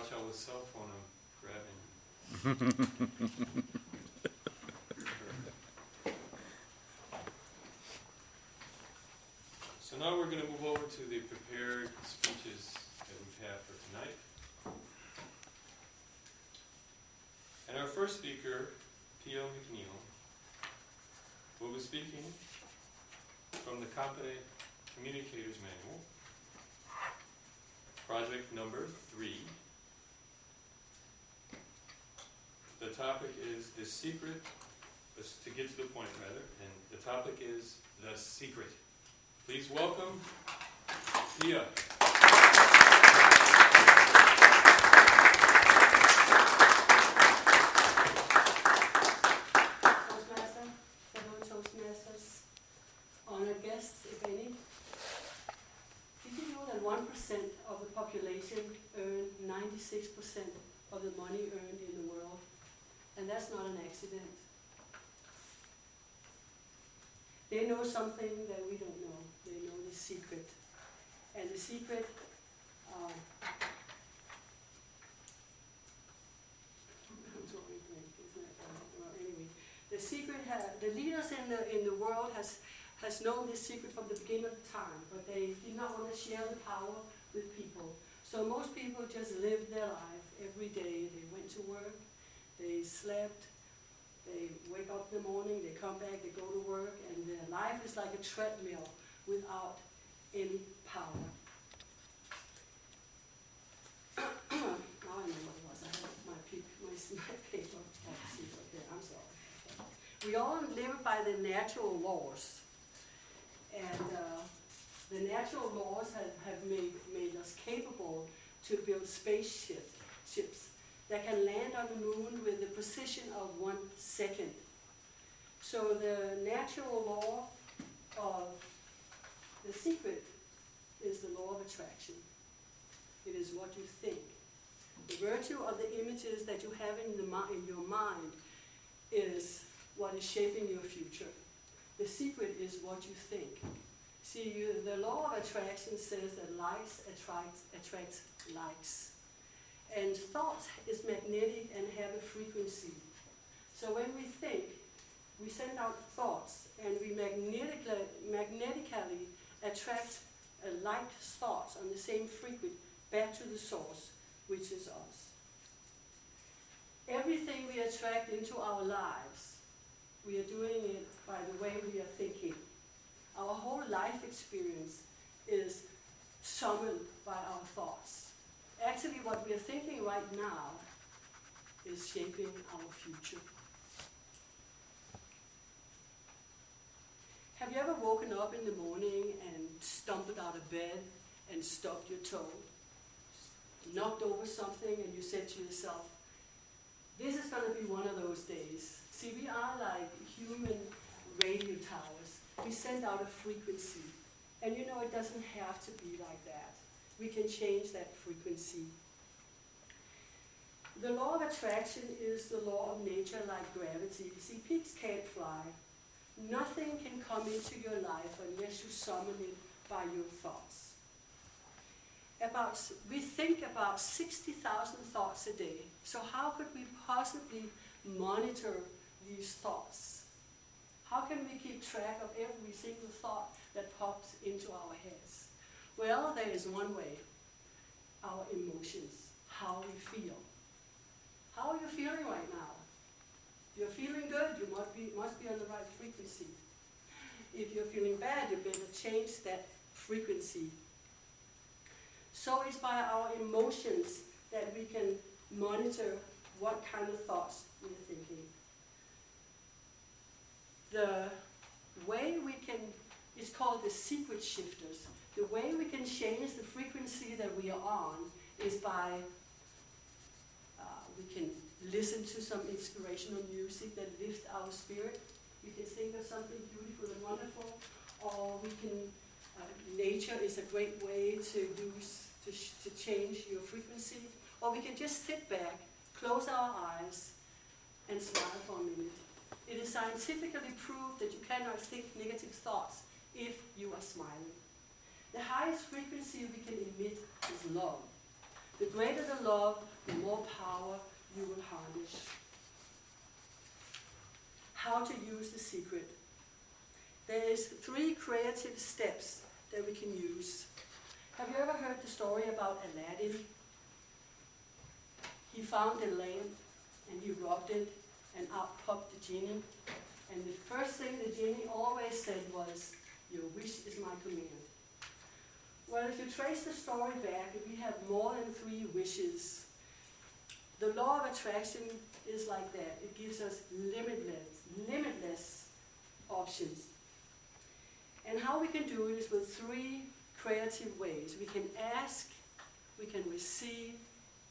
watch out with cell phone I'm grabbing. So now we're going to move over to the prepared speeches that we've had for tonight. And our first speaker, Pia McNiell, will be speaking from the Communicators Manual, project number 3. The topic is the secret, to get to the point rather, and the topic is the secret. Please welcome Pia. Toastmaster, fellow Toastmasters, honored guests, if any. Did you know that 1% of the population earn 96% of the money earned in the world? And that's not an accident. They know something that we don't know. They know the secret. And the secret, the secret, the leaders in the world has known this secret from the beginning of time, but they did not want to share the power with people. So most people just lived their life every day. They went to work, they slept, they wake up in the morning, they come back, they go to work, and their life is like a treadmill without any power. Now I know what it was. I have my paper. Okay, I'm sorry. We all live by the natural laws. And the natural laws have made us capable to build spaceships that can land on the moon with the precision of 1 second. So the natural law of the secret is the law of attraction. It is what you think. The virtue of the images that you have in your mind is what is shaping your future. The secret is what you think. See, the law of attraction says that likes attracts likes. And thought is magnetic and have a frequency. So when we think, we send out thoughts, and we magnetically attract like thoughts on the same frequency back to the source, which is us. Everything we attract into our lives, we are doing it by the way we are thinking. Our whole life experience is summoned by our thoughts. Actually, what we are thinking right now is shaping our future. Have you ever woken up in the morning and stumbled out of bed and stubbed your toe? Knocked over something and you said to yourself, this is going to be one of those days. See, we are like human radio towers. We send out a frequency. And you know, it doesn't have to be like that. We can change that frequency. The law of attraction is the law of nature like gravity. See, pigs can't fly. Nothing can come into your life unless you summon it by your thoughts. We think about 60,000 thoughts a day. So how could we possibly monitor these thoughts? How can we keep track of every single thought that pops into our heads? Well, there is one way. Our emotions, how we feel. How are you feeling right now? If you're feeling good, you must be on the right frequency. If you're feeling bad, you better change that frequency. So it's by our emotions that we can monitor what kind of thoughts we're thinking. The way we can, it's called the secret shifters. The way we can change the frequency that we are on is by, we can listen to some inspirational music that lifts our spirit. You can think of something beautiful and wonderful, or we can, nature is a great way to use, to change your frequency, or we can just sit back, close our eyes, and smile for a minute. It is scientifically proved that you cannot think negative thoughts if you are smiling. The highest frequency we can emit is love. The greater the love, the more power you will harness. How to use the secret. There is 3 creative steps that we can use. Have you ever heard the story about Aladdin? He found a lamp and he rubbed it and out popped the genie. And the first thing the genie always said was, "Your wish is my command." Well, if you trace the story back, we have more than 3 wishes. The law of attraction is like that. It gives us limitless options. And how we can do it is with 3 creative ways. We can ask, we can receive,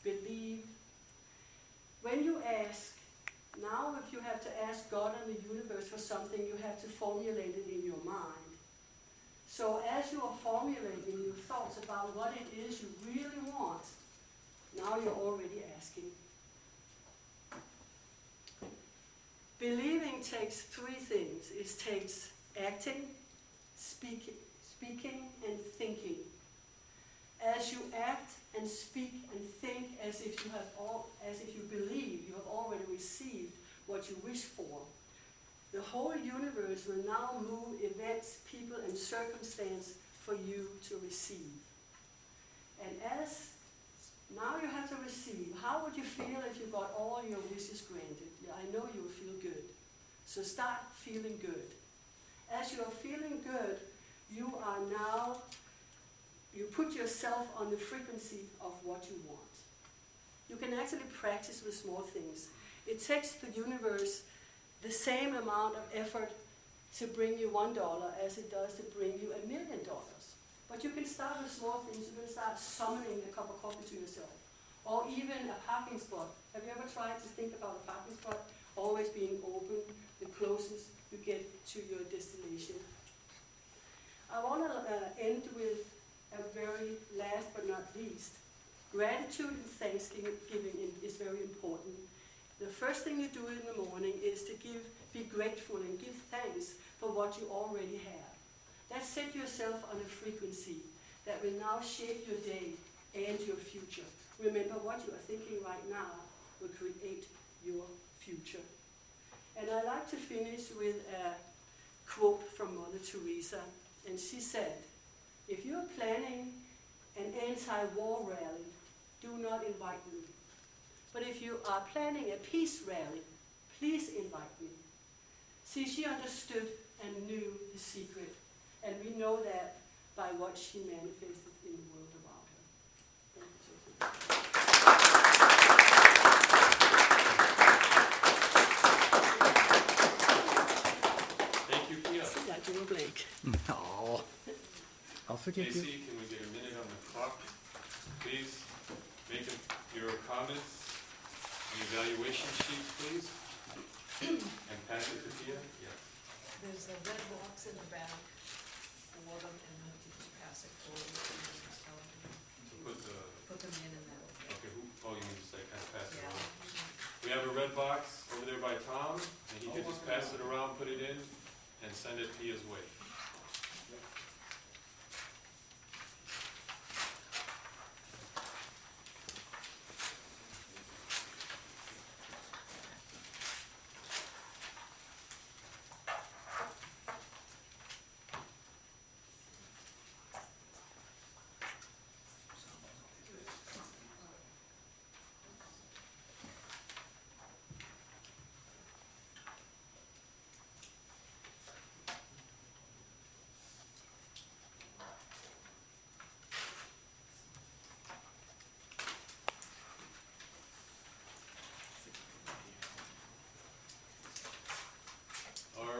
believe. When you ask, now if you have to ask God and the universe for something, you have to formulate it in your mind. So as you are formulating your thoughts about what it is you really want, now you're already asking. Believing takes 3 things. It takes acting, speaking and thinking. As you act and speak and think as if you believe you have already received what you wish for, the whole universe will now move events, people and circumstance for you to receive. And as now you have to receive, how would you feel if you got all your wishes granted? I know you will feel good. So start feeling good. As you are feeling good, you put yourself on the frequency of what you want. You can actually practice with small things. It takes the universe the same amount of effort to bring you $1 as it does to bring you $1 million. But you can start with small things. You can start summoning a cup of coffee to yourself. Or even a parking spot. Have you ever tried to think about a parking spot always being open, the closest you get to your destination? I want to end with a very last but not least. Gratitude and thanksgiving is very important. The first thing you do in the morning is to be grateful and give thanks for what you already have. That set yourself on a frequency that will now shape your day and your future. Remember, what you are thinking right now will create your future. And I like to finish with a quote from Mother Teresa. And she said, "If you are planning an anti-war rally, do not invite me. But if you are planning a peace rally, please invite me." See, she understood and knew the secret. And we know that by what she manifested in the world around her. Thank you, Sophie. Thank you, Pia. See, like you were blank. Oh, I'll forgive you. JC, can we get a minute on the clock? Please make your comments and evaluation sheet, please. And pass it to Pia. Yes. There's a red box in the back for them, and then you just pass it forward. Put them in and that. Okay, you mean just like kind of pass it Yeah. around? We have a red box over there by Tom, and he can just pass it around, put it in, and send it Pia's way.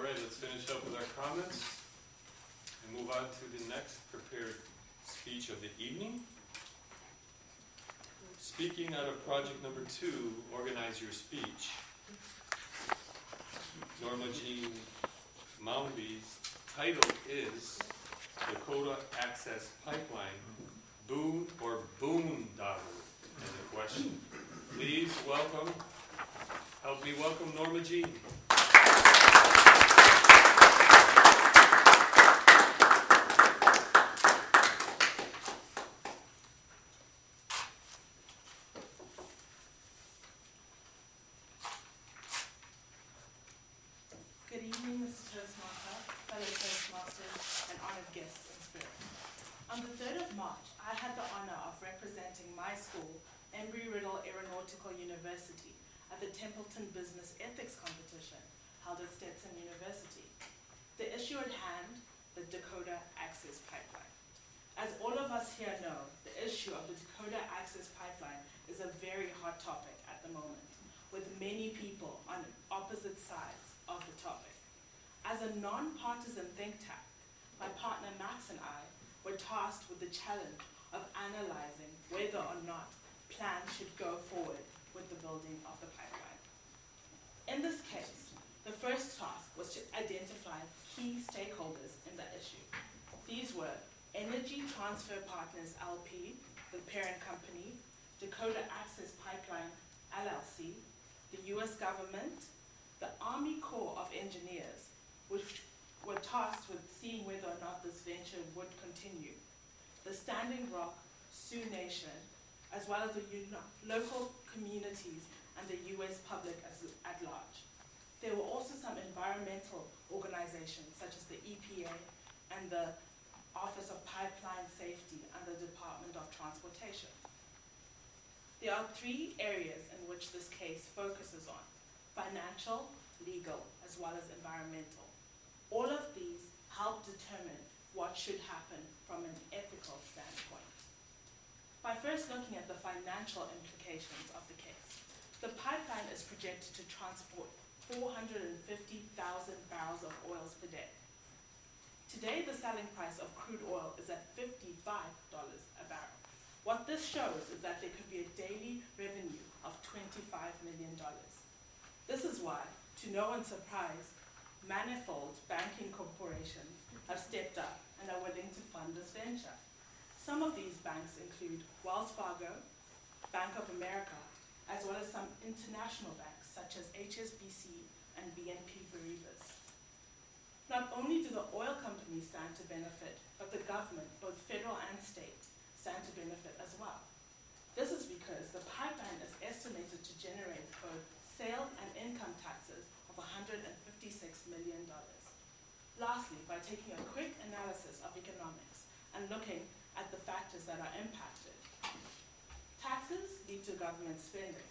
Let's finish up with our comments and move on to the next prepared speech of the evening. Speaking out of project number 2, Organize Your Speech. Norma Jean Moundy's title is Dakota Access Pipeline, Boon or Boondoggle as a question. Please help me welcome Norma Jean. March, I had the honor of representing my school, Embry-Riddle Aeronautical University, at the Templeton Business Ethics Competition held at Stetson University. The issue at hand, the Dakota Access Pipeline. As all of us here know, the issue of the Dakota Access Pipeline is a very hot topic at the moment, with many people on opposite sides of the topic. As a non-partisan think tank, my partner Max and I were tasked with the challenge of analyzing whether or not plans should go forward with the building of the pipeline. In this case, the first task was to identify key stakeholders in the issue. These were Energy Transfer Partners LP, the parent company, Dakota Access Pipeline LLC, the US government, the Army Corps of Engineers, which were tasked with seeing whether or not this venture would continue, the Standing Rock Sioux Nation, as well as the local communities and the US public at large. There were also some environmental organizations such as the EPA and the Office of Pipeline Safety and the Department of Transportation. There are three areas in which this case focuses on: financial, legal, as well as environmental. All of these help determine what should happen from an ethical standpoint. By first looking at the financial implications of the case, the pipeline is projected to transport 450,000 barrels of oil per day. Today, the selling price of crude oil is at $55 a barrel. What this shows is that there could be a daily revenue of $25 million. This is why, to no one's surprise, manifold banking corporations have stepped up and are willing to fund this venture. Some of these banks include Wells Fargo, Bank of America, as well as some international banks such as HSBC and BNP Paribas. Not only do the oil companies stand to benefit, but the government, both federal and state, stand to benefit as well. This is because the pipeline is estimated to generate both sales and income taxes of $156 million. Lastly, by taking a quick analysis of economics and looking at the factors that are impacted, taxes lead to government spending.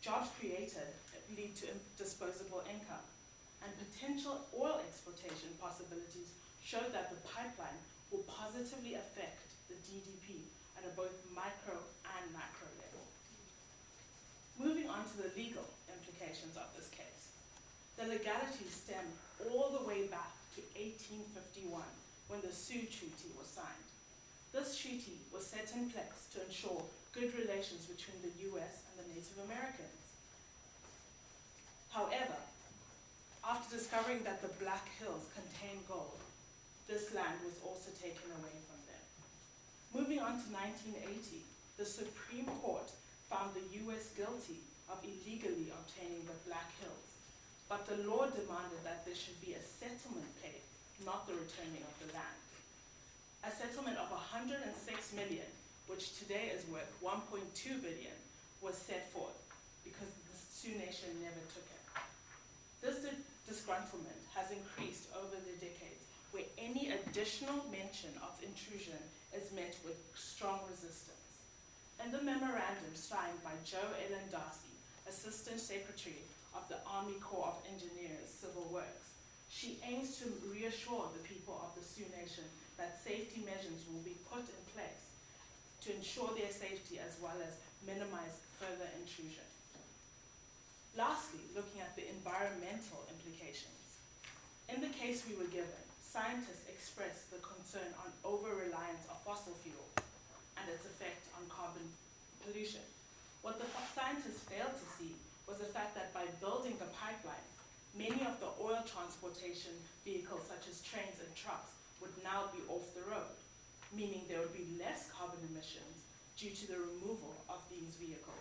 Jobs created lead to disposable income, and potential oil exploitation possibilities show that the pipeline will positively affect the GDP at a both micro and macro level. Moving on to the legal implications of this case. The legalities stem all the way back to 1851, when the Sioux Treaty was signed. This treaty was set in place to ensure good relations between the US and the Native Americans. However, after discovering that the Black Hills contain gold, this land was also taken away from them. Moving on to 1980, the Supreme Court found the US guilty of illegally obtaining the Black Hills, but the law demanded that there should be a settlement paid, not the returning of the land. A settlement of $106 million, which today is worth $1.2 billion, was set forth because the Sioux Nation never took it. This disgruntlement has increased over the decades, where any additional mention of intrusion is met with strong resistance. In the memorandum signed by Jo Ellen Darcy, Assistant Secretary of the Army Corps of Engineers Civil Works, she aims to reassure the people of the Sioux Nation that safety measures will be put in place to ensure their safety as well as minimize further intrusion. Lastly, looking at the environmental implications. In the case we were given, scientists expressed the concern on over-reliance of fossil fuels and its effect on carbon pollution. What the scientists failed to see was the fact that by building the pipeline, many of the oil transportation vehicles such as trains and trucks would now be off the road, meaning there would be less carbon emissions due to the removal of these vehicles.